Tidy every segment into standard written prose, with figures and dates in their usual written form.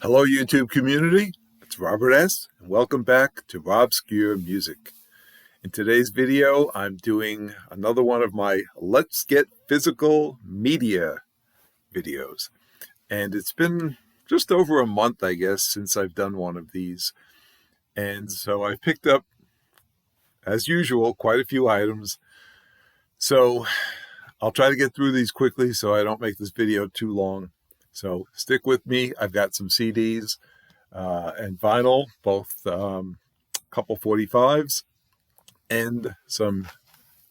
Hello, YouTube community. It's Robert S., and welcome back to Robscure Music. In today's video, I'm doing another one of my Let's Get Physical Media videos. And it's been just over a month, I guess, since I've done one of these. And so I picked up, as usual, quite a few items. So I'll try to get through these quickly so I don't make this video too long. So stick with me. I've got some CDs and vinyl, both couple 45s and some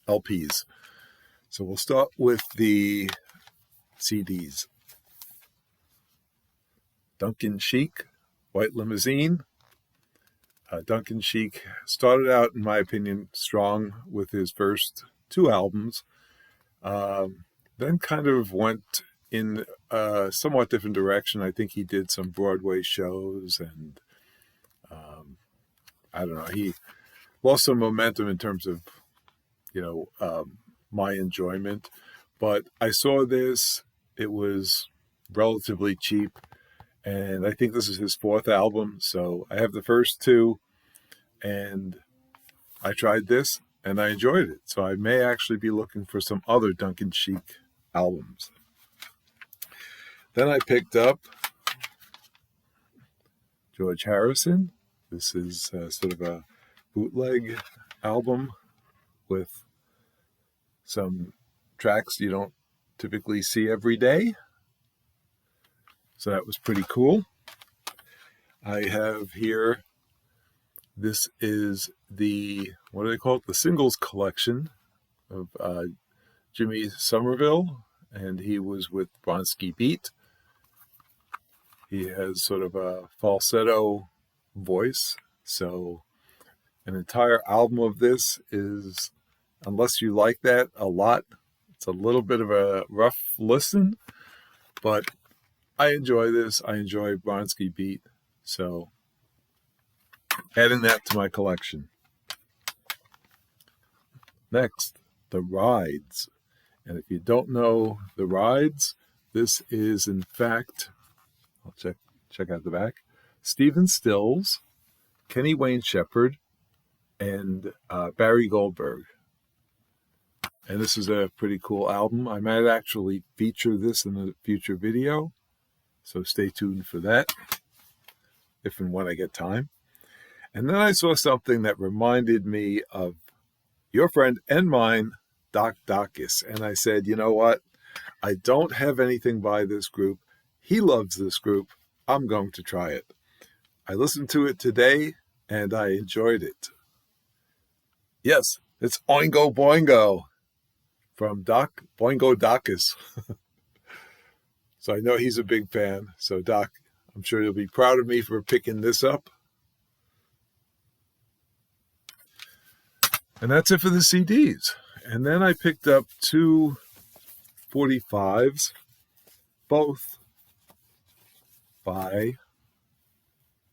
LPs. So we'll start with the CDs. Duncan Sheik, White Limousine. Duncan Sheik started out, in my opinion, strong with his first two albums, then kind of went in a somewhat different direction. I think he did some Broadway shows, and I don't know, he lost some momentum in terms of, my enjoyment. But I saw this, it was relatively cheap, and I think this is his fourth album. So I have the first two, and I tried this, and I enjoyed it. So I may actually be looking for some other Duncan Sheik albums. Then I picked up George Harrison. This is sort of a bootleg album with some tracks you don't typically see every day. So that was pretty cool. I have here, this is the, what do they call it? The singles collection of Jimmy Somerville, and he was with Bronski Beat. He has sort of a falsetto voice, so an entire album of this is, unless you like that a lot, it's a little bit of a rough listen, but I enjoy this. I enjoy Bronski Beat, so adding that to my collection. Next, The Rides. And if you don't know The Rides, this is, in fact, I'll check out the back, Stephen Stills, Kenny Wayne Shepherd, and Barry Goldberg. And this is a pretty cool album. I might actually feature this in a future video, so stay tuned for that, if and when I get time. And then I saw something that reminded me of your friend and mine, Doc Dacus. And I said, you know what? I don't have anything by this group. He loves this group. I'm going to try it. I listened to it today, and I enjoyed it. Yes, it's Oingo Boingo from Doc Boingo Dacus. So I know he's a big fan. So Doc, I'm sure you'll be proud of me for picking this up. And that's it for the CDs. And then I picked up two 45s, both by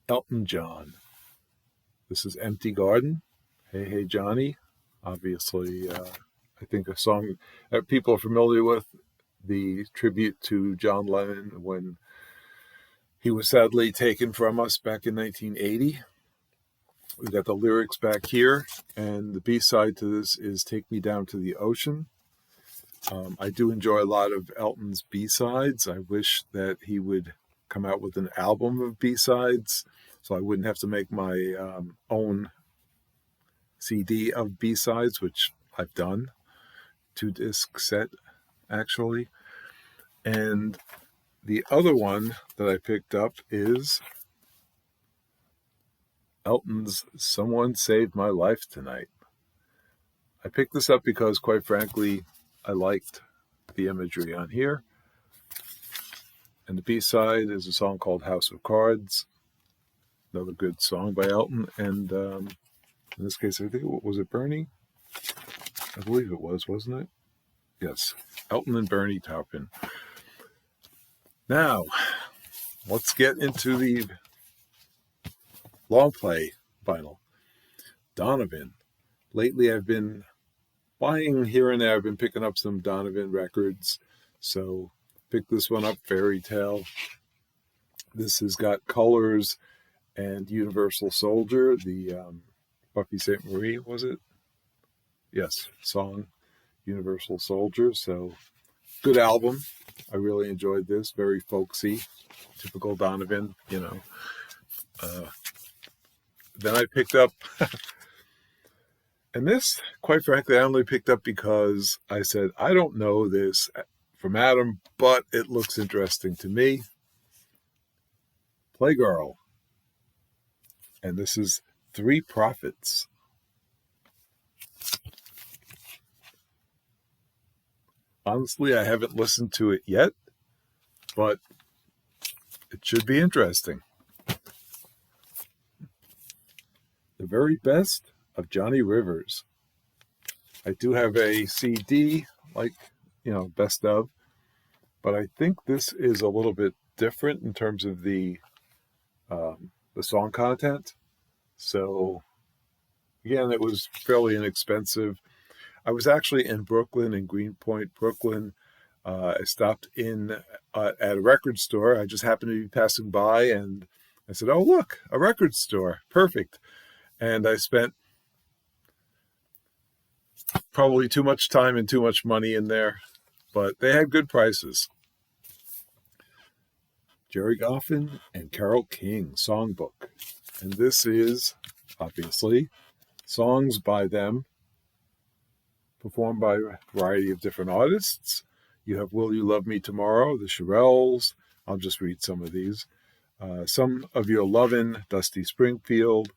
Elton John. This is Empty Garden, Hey Hey Johnny. Obviously, I think a song that people are familiar with, the tribute to John Lennon when he was sadly taken from us back in 1980. We've got the lyrics back here, and the B-side to this is Take Me Down to the Ocean. I do enjoy a lot of Elton's B-sides. I wish that he would come out with an album of B-sides, so I wouldn't have to make my own CD of B-sides, which I've done. 2-disc set, actually. And the other one that I picked up is Elton's Someone Saved My Life Tonight. I picked this up because, quite frankly, I liked the imagery on here. And the B-side is a song called House of Cards, another good song by Elton. And in this case, I think, was it Bernie? I believe it was, wasn't it? Yes, Elton and Bernie Taupin. Now, let's get into the long play vinyl. Donovan. Lately, I've been buying here and there. I've been picking up some Donovan records. So, picked this one up, Fairy Tale. This has got Colors and Universal Soldier, the Buffy St. Marie, was it? Yes, song, Universal Soldier. So good album. I really enjoyed this. Very folksy, typical Donovan, you know. Then I picked up, and this, quite frankly, I only picked up because I said, I don't know this from Adam, but it looks interesting to me. Playgirl. And this is Three Prophets. Honestly, I haven't listened to it yet, but it should be interesting. The very best of Johnny Rivers. I do have a CD, like, best of, but I think this is a little bit different in terms of the song content. So, again, it was fairly inexpensive. I was actually in Brooklyn, in Greenpoint, Brooklyn. I stopped in at a record store. I just happened to be passing by, and I said, oh, look, a record store. Perfect. And I spent probably too much time and too much money in there, but they had good prices. Gerry Goffin and Carole King Songbook. And this is, obviously, songs by them, performed by a variety of different artists. You have Will You Love Me Tomorrow, the Shirelles. I'll just read some of these. Some of Your Lovin', Dusty Springfield.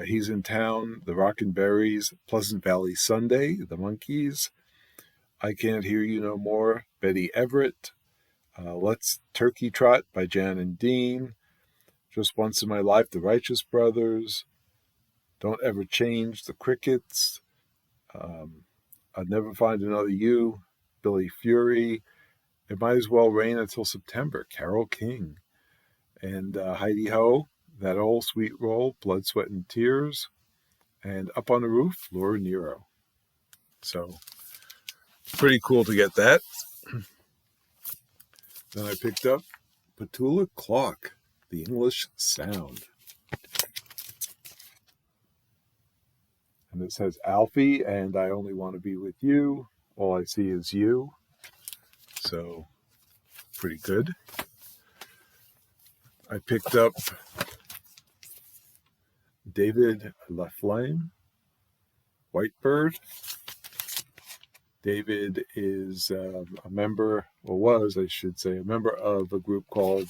He's in Town, the Rockin' Berries, Pleasant Valley Sunday, the Monkees. I Can't Hear You No More, Betty Everett. Let's Turkey Trot by Jan and Dean. Just Once in My Life, the Righteous Brothers. Don't Ever Change, the Crickets. I'd Never Find Another You, Billy Fury. It Might As Well Rain Until September, Carole King. And Heidi Ho, That Old Sweet Roll, Blood, Sweat, and Tears. And Up on the Roof, Laura Nyro. So, pretty cool to get that. Then I picked up Petula Clark, The English Sound. And it says Alfie, and I Only Want to Be With You. All I See Is You. So, pretty good. I picked up David LaFlame, Whitebird. David is a member, or was, I should say, a member of a group called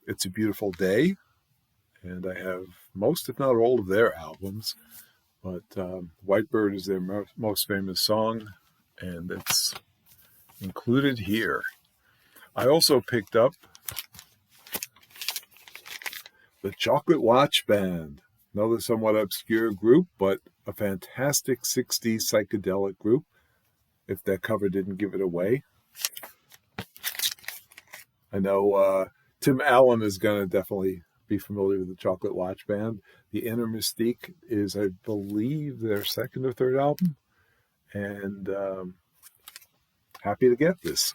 It's a Beautiful Day. And I have most, if not all, of their albums. But Whitebird is their most famous song, and it's included here. I also picked up the Chocolate Watch Band, another somewhat obscure group, but a fantastic 60s psychedelic group, if that cover didn't give it away. I know Tim Allen is going to definitely be familiar with the Chocolate Watch Band. The Inner Mystique is, I believe, their second or third album, and happy to get this.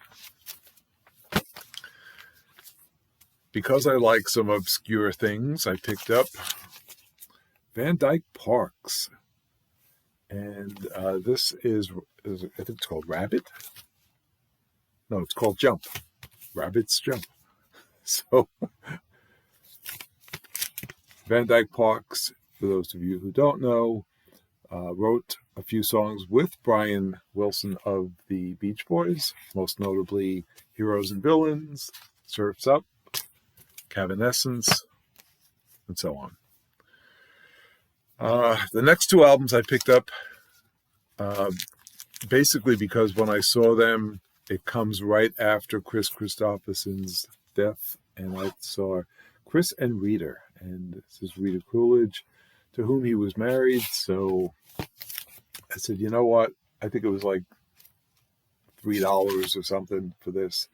Because I like some obscure things, I picked up Van Dyke Parks. And this is, I think it's called Rabbit. No, it's called Jump. Rabbit's Jump. So, Van Dyke Parks, for those of you who don't know, wrote a few songs with Brian Wilson of the Beach Boys, most notably Heroes and Villains, Surf's Up, Cavanescence, and so on. The next two albums I picked up basically because when I saw them, it comes right after Chris Christopherson's death, and I saw Chris and Rita, and this is Rita Coolidge, to whom he was married. So I said, you know what? I think it was like $3 or something for this.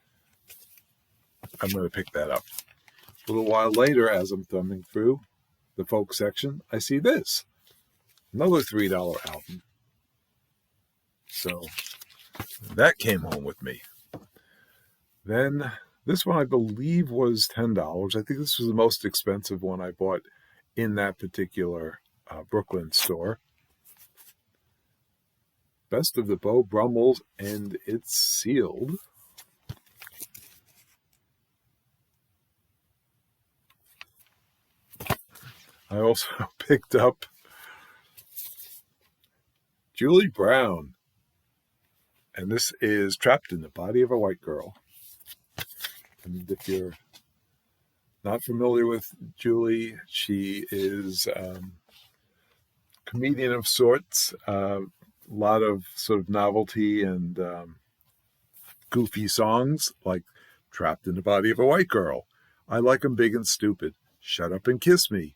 I'm going to pick that up. A little while later, as I'm thumbing through the folk section, I see this. Another $3 album. So that came home with me. Then This one I believe was $10. I think this was the most expensive one I bought in that particular Brooklyn store. Best of the Beau Brummels, and it's sealed. I also picked up Julie Brown, and this is Trapped in the Body of a White Girl. And if you're not familiar with Julie, she is a comedian of sorts, a lot of sort of novelty and goofy songs like Trapped in the Body of a White Girl, I Like 'Em Big and Stupid, Shut Up and Kiss Me,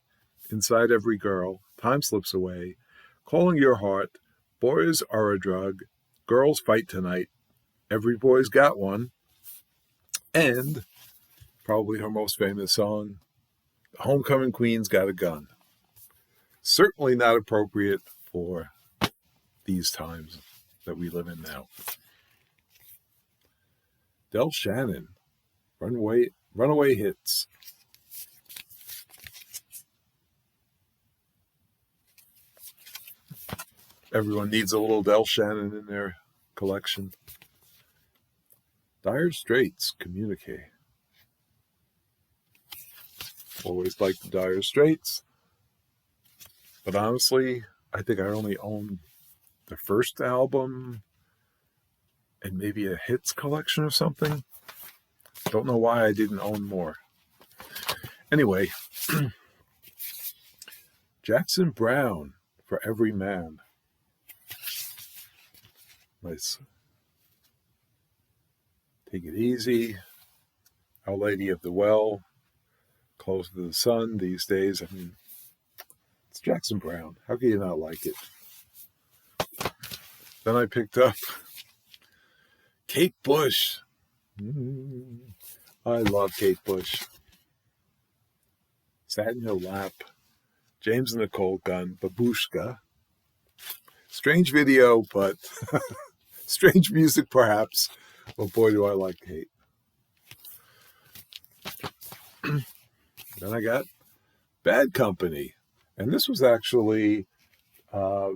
Inside Every Girl, Time Slips Away, Calling Your Heart, Boys Are a Drug, Girls Fight Tonight, Every Boy's Got One, and probably her most famous song, Homecoming Queen's Got a Gun. Certainly not appropriate for these times that we live in now. Del Shannon, Runaway Hits. Everyone needs a little Del Shannon in their collection. Dire Straits, Communique. Always liked the Dire Straits. But honestly, I think I only own the first album and maybe a hits collection or something. Don't know why I didn't own more. Anyway, Jackson Browne, For Every Man. Nice. Take It Easy, Our Lady of the Well, Close to the Sun these days. I mean, it's Jackson Browne. How can you not like it? Then I picked up Kate Bush. I love Kate Bush. Sat in Your Lap, James and the Cold Gun, Babushka. Strange video, but strange music perhaps. But boy, do I like Kate. Then I got Bad Company. And this was actually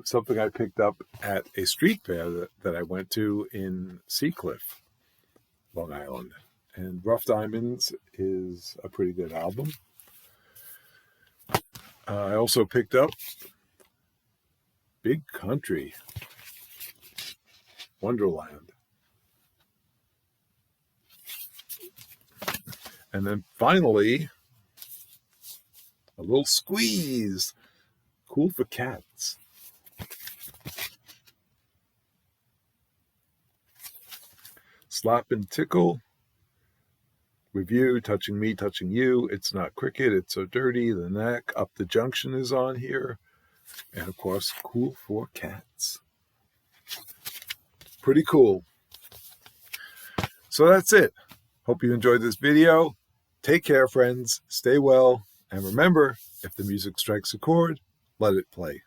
something I picked up at a street fair that I went to in Seacliff, Long Island. And Rough Diamonds is a pretty good album. I also picked up Big Country, Wonderland. And then finally, a little squeeze, Cool for Cats. Slap and Tickle, Review, Touching Me, Touching You, It's Not Cricket, It's So Dirty, The Knack, Up the Junction is on here. And of course, Cool for Cats. Pretty cool. So that's it. Hope you enjoyed this video. Take care, friends. Stay well. And remember, if the music strikes a chord, let it play.